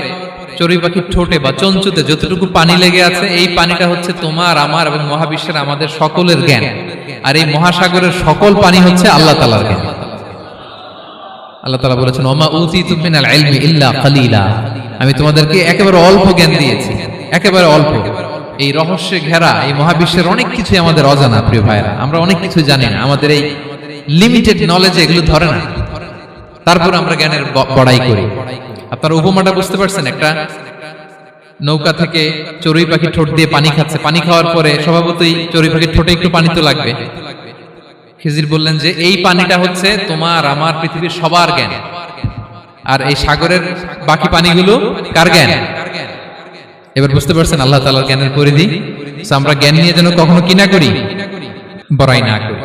চড়ুই পাখির ঠোঁটে বা চঞ্চুতে যতটুকু পানি লেগে আছে, এই পানিটা হচ্ছে তোমার, আমার এবং মহাবিশ্বের আমাদের সকলের জ্ঞান। আর এই মহাসাগরের সকল পানি হচ্ছে আল্লাহ তাআলার জ্ঞান। আল্লাহ তাআলা বলেছেন, ওমা উতিতুম মিনাল ইলমি ইল্লা কালিলা। আমি তোমাদেরকে একেবারে অল্প জ্ঞান দিয়েছি, একেবারে অল্প। এই রহস্যে ঘেরা এই মহাবিশ্বের অনেক কিছু আমাদের অজানা। প্রিয় ভাইরা, আমরা অনেক কিছু জানি না, আমাদের এই লিমিটেড নলেজে এগুলো ধরে না। তারপর আমরা জ্ঞানের বড়াই করি। আপনারা উপমাটা বুঝতে পারছেন? একটা নৌকা থেকে চড়ুই পাখি ঠোঁট দিয়ে পানি খাচ্ছে, পানি খাওয়ার পরে স্বভাবতই চড়ুই পাখির ঠোঁটে একটু পানি তো লাগবে। খিজির বললেন যে এই পানিটা হচ্ছে তোমার, আমার, পৃথিবীর সবার জ্ঞান। আর এই সাগরের বাকি পানিগুলো কার জ্ঞান? এবার বুঝতে পারছেন আল্লাহ তাআলার জ্ঞানের পরিধি। আমরা জ্ঞান নিয়ে যেন কখনো কি না করি, বড়াই না করি।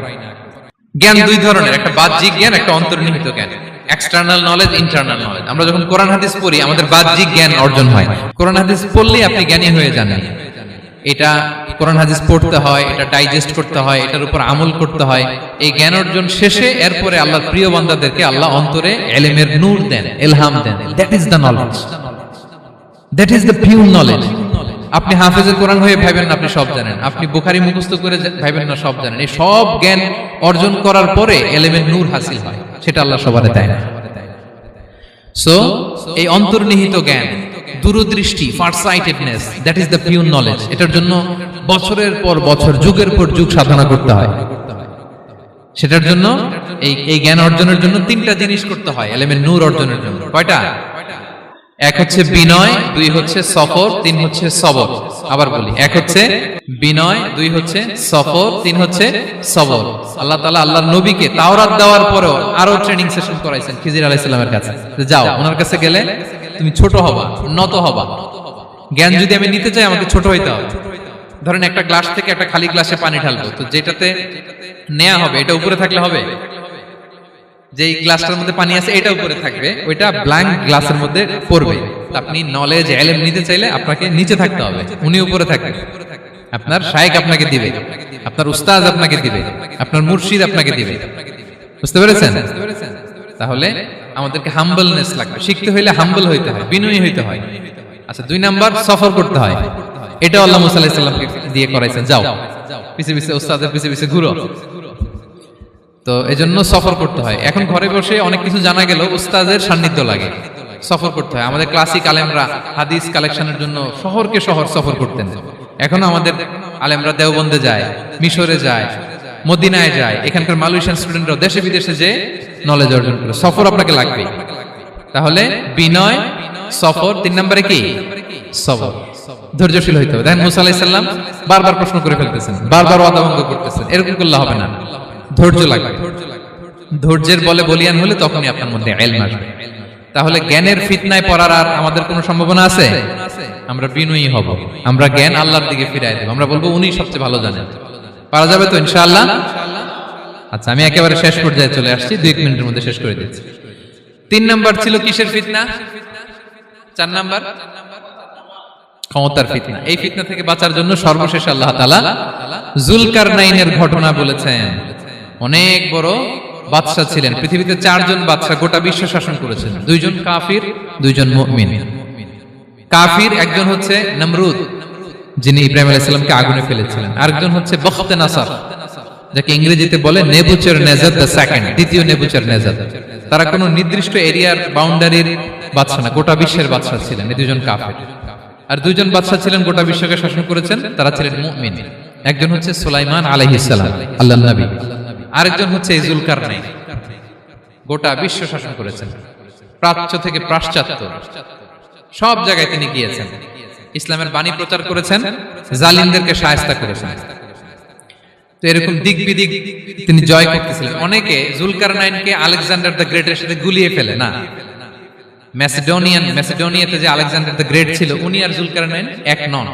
জ্ঞান দুই ধরনের, একটা বাহ্যিক জ্ঞান, একটা অন্তর্নিহিত জ্ঞান। External knowledge, internal knowledge. আমরা যখন কোরআন হাদিস পড়ি আমাদের বাহ্যিক জ্ঞান অর্জন হয়। কোরআন হাদিস পড়লেই আপনি জ্ঞানী হয়ে যান। এটা কোরআন হাদিস পড়তে হয়, এটা ডাইজেস্ট করতে হয়, এটার উপর আমল করতে হয়। এই জ্ঞান অর্জন শেষে এরপরে আল্লাহর প্রিয় বান্দাদেরকে আল্লাহ অন্তরে ইলমের নূর দেন, ইলহাম দেন। That is the knowledge, that is the pure knowledge. আপনি হাফেজে কোরআন হয়ে ভাবেন না আপনি সব জানেন, আপনি বুখারী মুখস্থ করে ভাবেন না সব জানেন। এই সব জ্ঞান অর্জন করার পরে ইলমের নূর হাসিল হয়, সেটা আল্লাহ সবারে দেয় না। সো এই অন্তর্নিহিত জ্ঞান, দূরদৃষ্টি, farsightedness, that is the pure knowledge. এটার জন্য বছরের পর বছর, যুগের পর যুগ সাধনা করতে হয়। সেটার জন্য এই জ্ঞান অর্জনের জন্য তিনটা জিনিস করতে হয় ইলমের নূর অর্জনের জন্য। কয়টা? এক হচ্ছে বিনয়, দুই হচ্ছে সফর, তিন হচ্ছে সবর। আবার বলি, এক হচ্ছে বিনয়, দুই হচ্ছে সফর, তিন হচ্ছে সবর। আল্লাহ তাআলা আল্লাহর নবীকে তাওরাত দেওয়ার পরেও আরো ট্রেনিং সেশন করাইছেন খিজির আলাইহিস সালামের কাছে। যাও, ওনার কাছে গেলে তুমি ছোট হবা, নত হবা। জ্ঞান যদি আমি নিতে চাই আমাকে ছোট হইতে হবে। ধরেন একটা গ্লাস থেকে একটা খালি গ্লাসে পানি ঢালবো, তো যেটাতে নেওয়া হবে এটা উপরে থাকলে হবে? যেই গ্লাসটার মধ্যে পানি আছে এটা উপরে থাকবে, ওইটা ব্ল্যাঙ্ক গ্লাসের মধ্যে পড়বে। আপনি নলেজ, ইলম নিতে চাইলে আপনাকে নিচে থাকতে হবে, উনি উপরে থাকবেন। আপনার শায়েখ আপনাকে দিবে, আপনার উস্তাদ আপনাকে দিবে, আপনার মুর্শিদ আপনাকে দিবে। বুঝতে পেরেছেন? তাহলে আমাদেরকে হাম্বলনেস লাগবে, শিখতে হইলে হাম্বল হইতে হয়, বিনয়ী হইতে হয়। আচ্ছা, 2 নাম্বার সফর করতে হয়। এটা আল্লাহ মুসা আলাইহিস সালামকে দিয়ে করাইছেন, যাও পিছে পিছে উস্তাদের পিছে পিছে ঘুরো। তো এজন্য সফর করতে হয়। এখন ঘরে বসে অনেক কিছু জানা গেল, উস্তাদের সান্নিধ্য লাগে, সফর করতে হয়। আমাদের ক্লাসিক আলেমরা হাদিস কালেকশনের জন্য শহরকে শহর সফর করতেন। এখনো আমাদের আলেমরা দেওবন্দে যায়, মিশরে যায়, মদিনায় যায়, এখানকার মালয়েশিয়ান স্টুডেন্টরাও দেশে বিদেশে যে নলেজ অর্জন করে। সফর আপনাকে লাগবে। তাহলে বিনয়, সফর, 3 নম্বরে কি সবর, ধৈর্যশীল হইতে হবে। দেখেন মুসা আলাইহিস সালাম বারবার প্রশ্ন করে ফেলতেছেন, বারবার ওয়াদা ভঙ্গ করতেছেন, এরকম করলে হবে না, ধৈর্য লাগবে। ধৈর্যের বলে বলিয়ান হলে তখনই আপনার মধ্যে ইলম আসবে। তাহলে জ্ঞানের ফিতনায় পড়ার আর আমাদের কোনো সম্ভাবনা আছে? আমরা বিনয়ী হব, আমরা জ্ঞান আল্লাহর দিকে ফিরাই দেব, আমরা বলবো উনি সবচেয়ে ভালো জানেন। পারা যাবে তো ইনশাআল্লাহ? আচ্ছা, আমি একেবারে শেষ পর্যায়ে চলে আসছি, 2 মিনিটের মধ্যে শেষ করে দিচ্ছি। 3 নাম্বার ছিল কিসের ফিতনা? 4 নাম্বার ক্ষমতার ফিতনা। এই ফিতনা থেকে বাঁচার জন্য সর্বশেষ আল্লাহ তাআলা যুলকারনাইনের ঘটনা বলেছেন। অনেক বড় বাদশা ছিলেন, পৃথিবীতে 4 জন বাদশা গোটা বিশ্ব শাসন করেছেন, 2 জন কাফির, 2 জন মুমিন। কাফির একজন হচ্ছে নমরুদ, যিনি ইব্রাহিম আলাইহিস সালামকে আগুনে ফেলেছিলেন। আরেকজন হচ্ছে বখতে নাসার, যাকে ইংরেজিতে বলে নেবুচারনেজার দ্য সেকেন্ড, দ্বিতীয় নেবুচারনেজার। তারা কোনো নির্দিষ্ট এরিয়ার বাউন্ডারির বাদশা না, গোটা বিশ্বের বাদশা ছিলেন। এই 2 জন কাফির। আর 2 জন বাদশা ছিলেন গোটা বিশ্বকে শাসন করেছেন, তারা ছিলেন মুমিন। একজন হচ্ছে সুলাইমান আলাইহিস সালাম, আল্লাহর নবী। আরেকজন হচ্ছে যুলকারনাইন, গোটা বিশ্ব শাসন করেছেন, প্রাচ্য থেকে পাশ্চাত্য সব জায়গায় তিনি গিয়েছেন, ইসলামের বাণী প্রচার করেছেন, জালিমদেরকে শায়েস্তা করেছেন। তো এরকম দিক বিদিক তিনি জয় করতেছিলেন। অনেকে যুলকারনাইনকে আলেকজান্ডার দ্য গ্রেটের সাথে গুলিয়ে ফেলে না। ম্যাসিডোনিয়াতে যে আলেকজান্ডার দ্য গ্রেট ছিল, উনি আর যুলকারনাইন এক নন।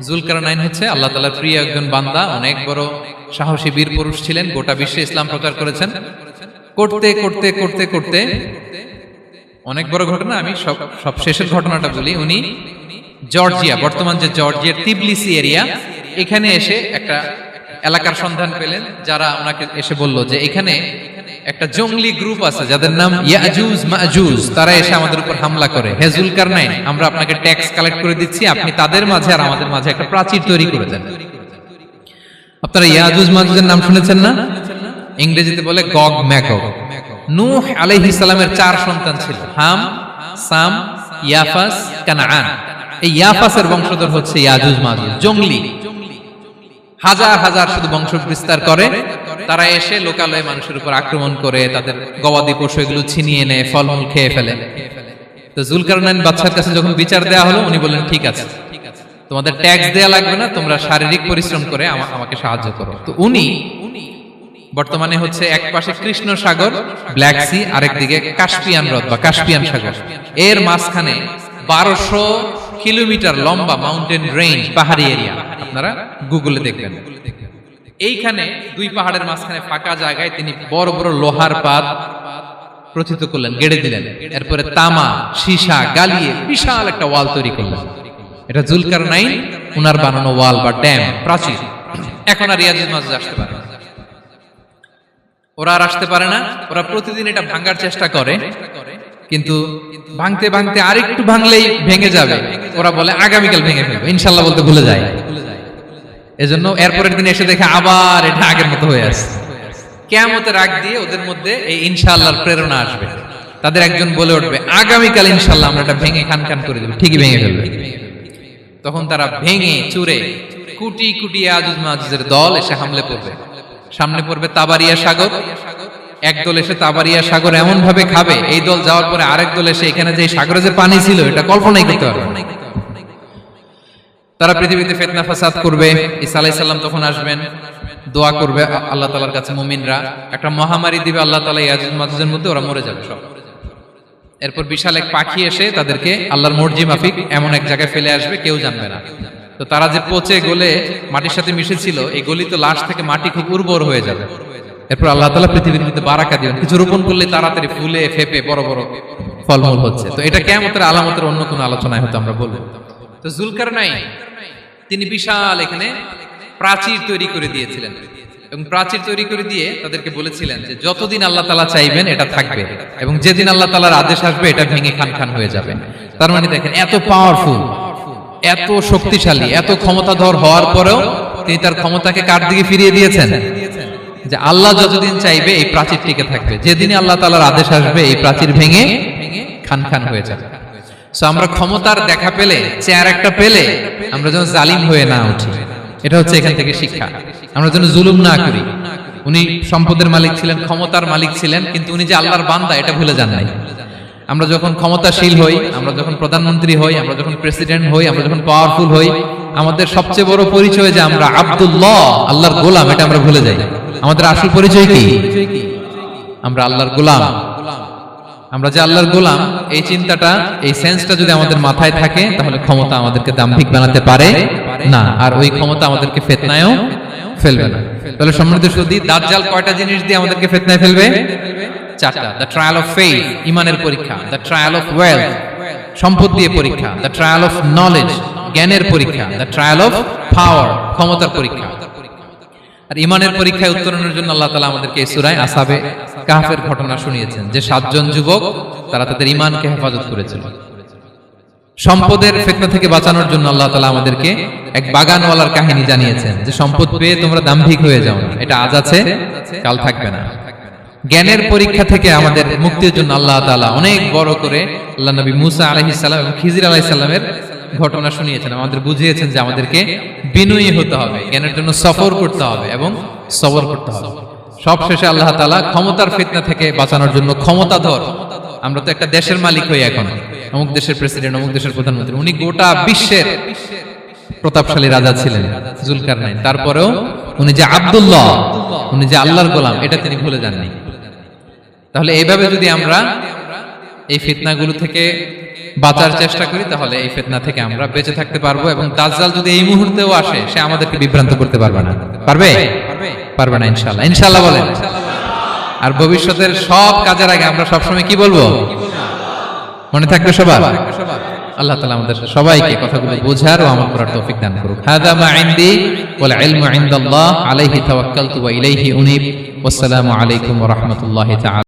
যুলকারনাইন হচ্ছে আল্লাহ তাআলার প্রিয় একজন বান্দা, অনেক বড় সাহসী বীর পুরুষ ছিলেন, গোটা বিশ্বে ইসলাম প্রচার করেছেন। করতে করতে করতে করতে অনেক বড় ঘটনা, আমি সব শেষের ঘটনাটা বলি। উনি জর্জিয়া, বর্তমান যে জর্জিয়ার তিবলিসি এরিয়া, এখানে এসে একটা এলাকার সন্ধান পেলেন, যারা ওনাকে এসে বলল যে এখানে একটা জঙ্গলি গ্রুপ আছে যাদের নাম ইয়াজুজ মাজুজ, তারা এসে আমাদের উপর হামলা করে। হে যুলকারনাইন, আমরা আপনাকে ট্যাক্স কালেক্ট করে দিচ্ছি, আপনি তাদের মাঝে আর আমাদের মাঝে একটা প্রাচীর তৈরি করে দেন। আপনারা ইয়াজুজ মাজুজের নাম শুনেছেন না? ইংরেজিতে বলে গগ ম্যাগগ। নূহ আলাইহিস সালামের 4 সন্তান ছিল, হাম, সাম, ইয়াফাস, কানাআন। এই ইয়াফাসের বংশধর হচ্ছে ইয়াজুজ মাজুজ, জঙ্গলি, হাজার হাজার শুধু বংশ বিস্তার করে। তারা এসে লোকালয়ে মানুষের উপর আক্রমণ করে, তাদের গবাদি পশু এগুলো ছিনিয়ে নেয়, ফলমূল খেয়ে ফেলে। তো যুলকারনাইন বাদশার কাছে যখন বিচার দেওয়া হলো, উনি বললেন ঠিক আছে, তোমাদের ট্যাক্স দেয়া লাগবে না, তোমরা শারীরিক পরিশ্রম করে আমাকে সাহায্য করো। তো উনি বর্তমানে হচ্ছে এক পাশে কৃষ্ণ সাগর, ব্ল্যাক সি, আরেকদিকে কাস্পিয়ান হ্রদ বা কাস্পিয়ান সাগর, এর মাঝখানে 1200 কিলোমিটার লম্বা মাউন্টেন রেঞ্জ, পাহাড়ি এরিয়া, আপনারা গুগলে দেখবেন। এইখানে 2 পাহাড়ের মাঝখানে ফাঁকা জায়গায় তিনি বড় বড় লোহার পাত প্রথিত করলেন, গেড়ে দিলেন। এরপরে তামা, সীসা গালিয়ে বিশাল একটা ওয়াল তৈরি করলেন। এটা যুলকারনাইন উনার বানানো ওয়াল বা ড্যাম, প্রাচীর। এখন আর ইয়াজুজ মাজুজ আসতে পারে না, ওরা আর আসতে পারে না। ওরা প্রতিদিন এটা ভাঙার চেষ্টা করে, কিন্তু ভাঙতে ভাঙতে আরেকটু ভাঙলেই ভেঙে যাবে। ওরা বলে আগামীকাল ভেঙে ফেলবো, ইনশাল্লাহ বলতে ভুলে যায়। এজন্য এরপরের দিন এসে দেখে আবার এটা আগের মতো হয়ে আসছে। কিয়ামতের আগ দিয়ে ওদের মধ্যে এই ইনশাআল্লাহর প্রেরণা আসবে। তাদের একজন বলে উঠবে আগামীকাল ইনশাআল্লাহ আমরা এটা ভেঙে খান খান করে দেব, ঠিকই ভেঙে ফেলবে। তখন তারা ভেঙে চুরে কুটি কুটি ইয়াজুজ মাজুজের দল এসে হামলে পড়বে। সামনে পড়বে তাবারিয়া সাগর, একদল এসে তাবারিয়া সাগর এমন ভাবে খাবে, এই দল যাওয়ার পরে আরেক দল এসে এখানে যে সাগরে যে পানি ছিল এটা কল্পনাই করতে পারবে না। তারা পৃথিবীতে ফিতনা ফাসাদ করবে। ঈসা আলাইহিস সালাম তখন আসবেন, দোয়া করবে আল্লাহ তাআলার কাছে মুমিনরা, একটা মহামারী দিবে আল্লাহ তাআলা ইয়াজুজ মাজুজের মধ্যে, ওরা মরে যাবে সব। এরপর বিশাল এক পাখি এসে তাদেরকে আল্লাহর মর্জি মাফিক এমন এক জায়গায় ফেলে আসবে, কেউ জানবে না। তো তারা যে পচে গলে মাটির সাথে মিশেছিল, এই গলিত লাশ থেকে মাটি খুব উর্বর হয়ে যাবে। এরপর আল্লাহ তাআলা পৃথিবীর মধ্যে বারাকা দিবেন, কিছু রোপণ করলে তাড়াতাড়ি ফুলে ফেপে বড় বড় ফলমূল হচ্ছে। তো এটা কিয়ামতের আলামতের অন্য কোনো আলোচনায় হয়তো আমরা বলবো। তো যুলকারনাইন তিনি বিশাল এখানে প্রাচীর তৈরি করে দিয়েছিলেন। এবং প্রাচীর তৈরি করে দিয়ে তাদেরকে বলেছিলেন যে যতদিন আল্লাহ তাআলা চাইবেন এটা থাকবে, এবং যেদিন আল্লাহ তাআলার আদেশ আসবে এটা ভেঙে খান খান হয়ে যাবে। তার মানে দেখেন, এত পাওয়ারফুল, এত শক্তিশালী, এত ক্ষমতাধর হওয়ার পরেও তিনি তার ক্ষমতাকে কার দিকে ফিরিয়ে দিয়েছেন? যে আল্লাহ যতদিন চাইবে এই প্রাচীর টিকে থাকবে, যেদিনই আল্লাহ তাআলার আদেশ আসবে এই প্রাচীর ভেঙে খান খান হয়ে যাবে। সো আমরা ক্ষমতার দেখা পেলে, চেয়ার একটা পেলে আমরা যেন জালিম হয়ে না উঠি, এটা হচ্ছে এখান থেকে শিক্ষা। আমরা যেন জুলুম না করি। উনি সম্পদের মালিক ছিলেন, ক্ষমতার মালিক ছিলেন, কিন্তু উনি যে আল্লাহর বান্দা এটা ভুলে যান নাই। আমরা যখন ক্ষমতাশীল হই, আমরা যখন প্রধানমন্ত্রী হই, আমরা যখন প্রেসিডেন্ট হই, আমরা যখন পাওয়ারফুল হই, আমাদের সবচেয়ে বড় পরিচয় যে আমরা আব্দুল্লাহ, আল্লাহর গোলাম, এটা আমরা ভুলে যাই। আমাদের আসল পরিচয় কি? আমরা আল্লাহর গোলাম। আমরা যে আল্লাহর গোলাম, এই চিন্তাটা, এই সেন্সটা যদি আমাদের মাথায় থাকে, তাহলে ক্ষমতা আমাদেরকে দাম্ভিক বানাতে পারে না, আর ওই ক্ষমতা আমাদেরকে ফিতনায়ও ফেলবে না। তাহলে সম্মানিত সুধী, দাজ্জাল কয়টা জিনিস দিয়ে আমাদেরকে ফিতনায় ফেলবে? চারটা। দ্য ট্রায়াল অফ ফেইথ, ইমানের পরীক্ষা; দ্য ট্রায়াল অফ ওয়েলথ, সম্পদ দিয়ে পরীক্ষা; দ্য ট্রায়াল অফ নলেজ, জ্ঞানের পরীক্ষা; দ্য ট্রায়াল অফ পাওয়ার, ক্ষমতার পরীক্ষা। আর ইমানের পরীক্ষায় উত্তরণের জন্য আল্লাহ তাআলা আমাদেরকে এই সূরায় আসহাবে কাহফের ঘটনা শুনিয়েছেন, যে 7 জন যুবক তারা তাদের ঈমানকে হেফাজত করেছিল। সম্পদের ফিতনা থেকে বাঁচানোর জন্য আল্লাহ তাআলা আমাদেরকে এক বাগানওয়ালার কাহিনী জানিয়েছেন, যে সম্পদ পেয়ে তোমরা দাম্ভিক হয়ে যাও না, এটা আজ আছে কাল থাকবে না। জ্ঞানের পরীক্ষা থেকে আমাদের মুক্তির জন্য আল্লাহ তাআলা অনেক বড় করে আল্লাহ নবী মুসা আলাইহিস সালাম এবং খিজির আলাইহিস সালামের ঘটনা শুনিয়েছেন, আমাদের বুঝিয়েছেন যে আমাদেরকে বিনয়ী হতে হবে, জ্ঞানের জন্য সফর করতে হবে এবং সবর করতে হবে। সবশেষে আল্লাহ তাআলা ক্ষমতার ফিতনা থেকে বাঁচানোর জন্য ক্ষমতাধর, আমরা তো একটা দেশের মালিক হই এখন, অমুক দেশের প্রেসিডেন্ট, অমুক দেশের প্রধানমন্ত্রী, উনি গোটা বিশ্বের প্রতাপশালী রাজা ছিলেন জুলকারনাইন, তারপরেও উনি যে আব্দুল্লাহ, উনি যে আল্লাহর গোলাম, এটা তিনি ভুলে যাননি। তাহলে এইভাবে যদি আমরা এই ফিতনাগুলো থেকে বাঁচার চেষ্টা করি, তাহলে এই ফিতনা থেকে আমরা বেঁচে থাকতে পারবো, এবং দাজ্জাল যদি এই মুহূর্তেও আসে, সে আমাদেরকে বিভ্রান্ত করতে পারবে না। পারবে? পারবে না ইনশাআল্লাহ। ইনশাআল্লাহ বলেন। আর ভবিষ্যতের সব কাজের আগে আমরা সবসময় কি বলবো? মনে থাকবে সবার? আল্লাহ তাআলা আমাদের সবাইকে কথাগুলো বোঝার ও আমল করার তৌফিক দান করুক। হাযা মা ইনদি ওয়াল ইলমু ইনদাল্লাহ আলাইহি তাওয়াক্কালতু ওয়া ইলাইহি উনীব। ওয়াসসালামু আলাইকুম ওয়া রাহমাতুল্লাহি তাআলা।